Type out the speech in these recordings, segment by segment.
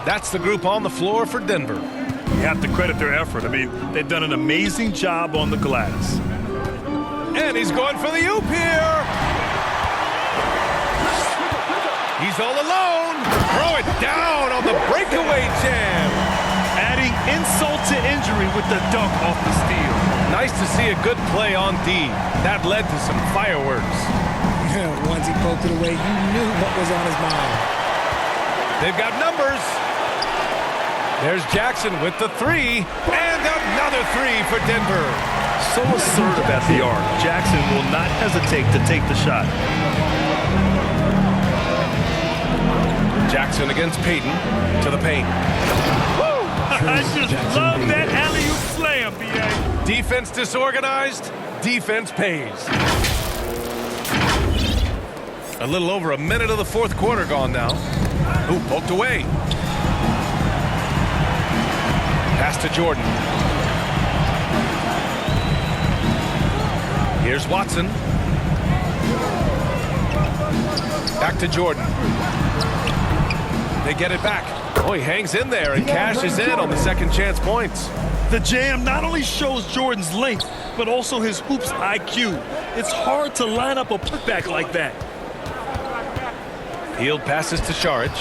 That's the group on the floor for Denver. You have to credit their effort. I mean, they've done an amazing job on the glass. And he's going for the oop here. He's all alone. Throw it down on the breakaway jam. Adding insult to injury with the dunk off the steal. Nice to see a good play on D. That led to some fireworks. Once he poked it away, you knew what was on his mind. They've got numbers. There's Jackson with the three. And another three for Denver. So assertive at the arc. Jackson will not hesitate to take the shot. Jackson against Payton to the paint. Woo! I just love that alley-oop slam, B.A. Defense disorganized, defense pays. A little over a minute of the fourth quarter gone now. Ooh, poked away. Pass to Jordan. Here's Watson. Back to Jordan. They get it back. Oh, he hangs in there and cashes in on the second chance points. The jam not only shows Jordan's length, but also his hoops IQ. It's hard to line up a putback like that. Hield passes to Saric.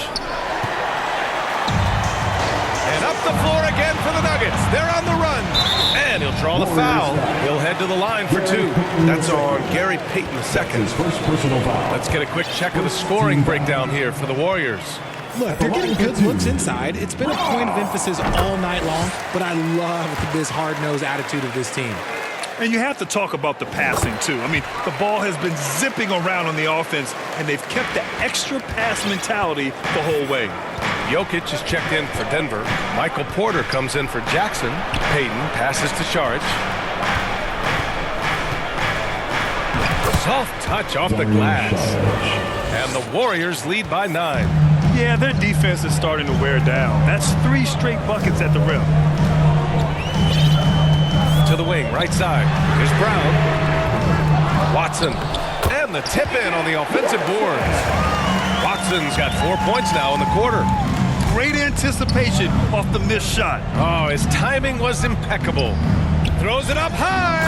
And up the floor again for the Nuggets. They're on the run. And he'll draw the foul. He'll head to the line for two. That's on Gary Payton II. First personal foul. Let's get a quick check of the scoring breakdown here for the Warriors. Look, they're getting good looks inside. It's been a point of emphasis all night long, but I love this hard-nosed attitude of this team. And you have to talk about the passing, too. I mean, the ball has been zipping around on the offense, and they've kept the extra pass mentality the whole way. Jokic is checked in for Denver. Michael Porter comes in for Jackson. Payton passes to Saric. Soft touch off the glass. And the Warriors lead by 9. Yeah, their defense is starting to wear down. That's 3 straight buckets at the rim. To the wing, right side. Here's Brown. Watson. And the tip in on the offensive boards. Watson's got 4 points now in the quarter. Great anticipation off the missed shot. Oh, his timing was impeccable. Throws it up high.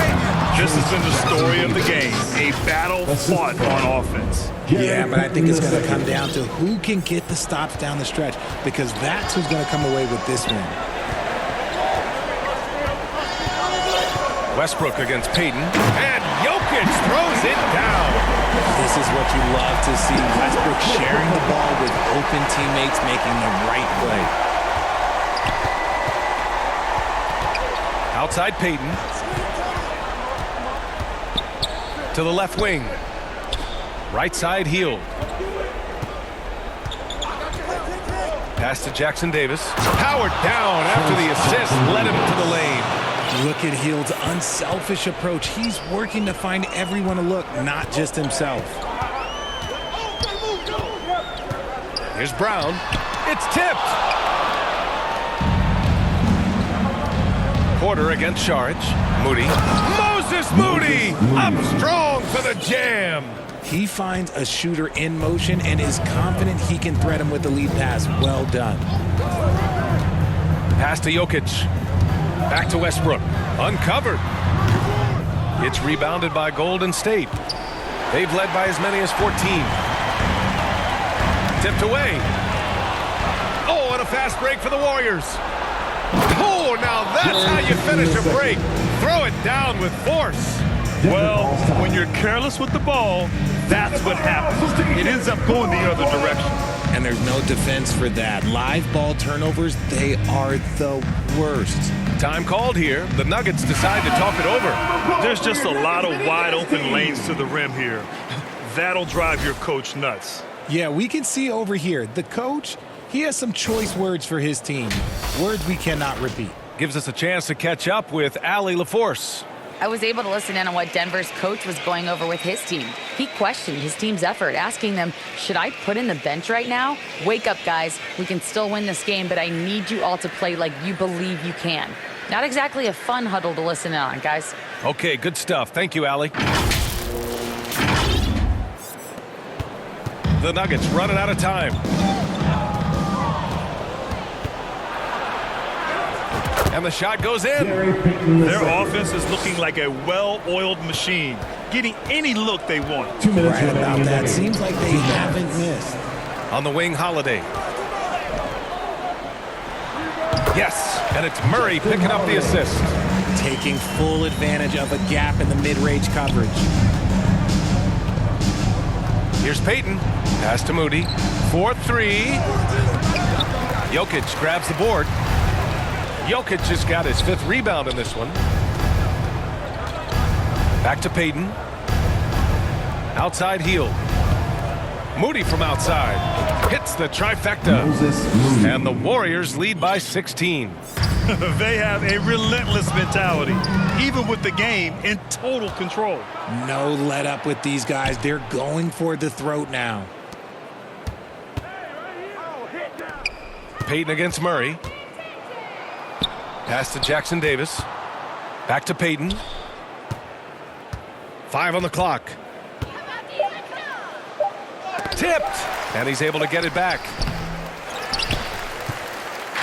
This has been the story of the game. A battle fought on offense. Yeah, but I think it's going to come down to who can get the stops down the stretch, because that's who's going to come away with this win. Westbrook against Payton. And Jokic throws it down. This is what you love to see. Westbrook sharing the ball with open teammates, making the right play. Outside Payton. To the left wing. Right side Hield. Pass to Jackson Davis. Powered down after the assist led him to the lane. Look at Hield's unselfish approach. He's working to find everyone a look, not just himself. Here's Brown. It's tipped. Porter against Saric. Moody. Moses Moody up strong for the jam. He finds a shooter in motion and is confident he can thread him with the lead pass. Well done. Pass to Jokic. Back to Westbrook. Uncovered. It's rebounded by Golden State. They've led by as many as 14. Tipped away. Oh, and a fast break for the Warriors. Oh, now that's how you finish a break. Throw it down with force. Well, when you're careless with the ball, that's what happens. It ends up going the other direction. And there's no defense for that. Live ball turnovers, they are the worst. Time called here. The Nuggets decide to talk it over. There's just a lot of wide open lanes to the rim here. That'll drive your coach nuts. Yeah, we can see over here. The coach, he has some choice words for his team. Words we cannot repeat. Gives us a chance to catch up with Allie LaForce. I was able to listen in on what Denver's coach was going over with his team. He questioned his team's effort, asking them, should I put in the bench right now? Wake up, guys. We can still win this game, but I need you all to play like you believe you can. Not exactly a fun huddle to listen in on, guys. Okay, good stuff. Thank you, Allie. The Nuggets running out of time. And the shot goes in. Their offense is looking like a well-oiled machine, getting any look they want. 2 minutes Right about remaining in the that. game. Seems like they haven't missed. On the wing, Holiday. Yes, and it's Murray picking up the assist. Taking full advantage of a gap in the mid-range coverage. Here's Peyton. Pass to Moody. 4-3. Jokic grabs the board. Jokic just got his 5th rebound in this one. Back to Peyton. Outside heel. Moody from outside. Hits the trifecta. Moses Moody. And the Warriors lead by 16. They have a relentless mentality, even with the game in total control. No let up with these guys. They're going for the throat now. Peyton against Murray. Pass to Jackson Davis. Back to Peyton. 5 on the clock. Tipped. And he's able to get it back.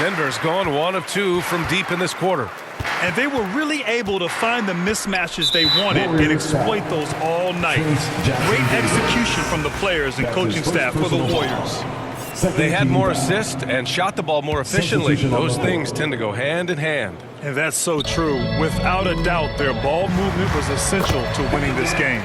Denver's gone 1 of 2 from deep in this quarter. And they were really able to find the mismatches they wanted and exploit those all night. Great execution from the players and coaching staff for the Warriors. They had more assists and shot the ball more efficiently. Those things tend to go hand in hand. And that's so true. Without a doubt, their ball movement was essential to winning this game.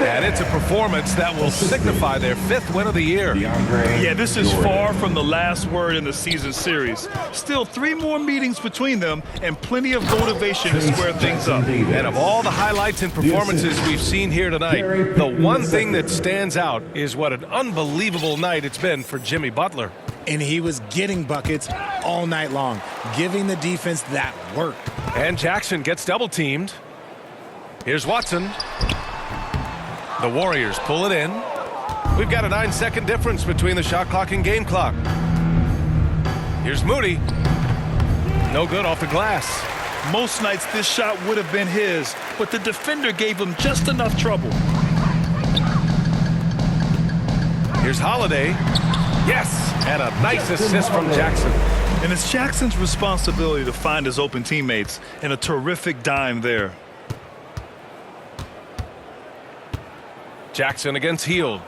And it's a performance that will signify their 5th win of the year. Yeah, this is far from the last word in the season series. Still 3 more meetings between them and plenty of motivation to square things up. And of all the highlights and performances we've seen here tonight, the one thing that stands out is what an unbelievable night it's been for Jimmy Butler. And he was getting buckets all night long, giving the defense that work. And Jackson gets double teamed. Here's Watson. The Warriors pull it in. We've got a 9-second difference between the shot clock and game clock. Here's Moody. No good off the glass. Most nights this shot would have been his, but the defender gave him just enough trouble. Here's Holiday. Yes, and a nice assist from Jackson. And it's Jackson's responsibility to find his open teammates, and a terrific dime there. Jackson against Hield.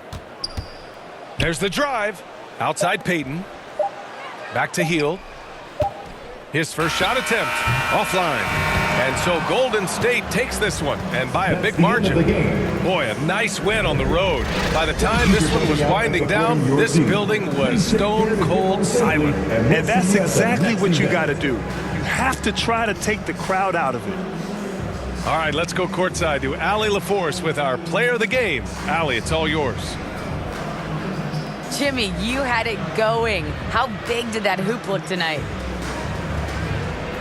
There's the drive. Outside Peyton. Back to Hield. His first shot attempt. Offline. And so Golden State takes this one, and by a big margin. Boy, a nice win on the road. By the time this one was winding down, this building was stone cold silent. And that's exactly what you got to do. You have to try to take the crowd out of it. All right, let's go courtside to Allie LaForce with our player of the game. Allie, it's all yours. Jimmy, you had it going. How big did that hoop look tonight?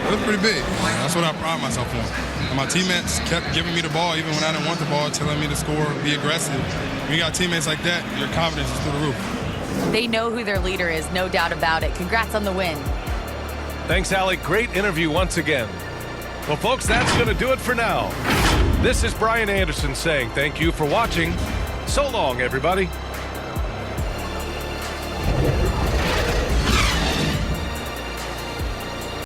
It was pretty big. That's what I pride myself on. And my teammates kept giving me the ball even when I didn't want the ball, telling me to score, be aggressive. When you got teammates like that, your confidence is through the roof. They know who their leader is, no doubt about it. Congrats on the win. Thanks, Allie. Great interview once again. Well, folks, that's going to do it for now. This is Brian Anderson saying thank you for watching. So long, everybody.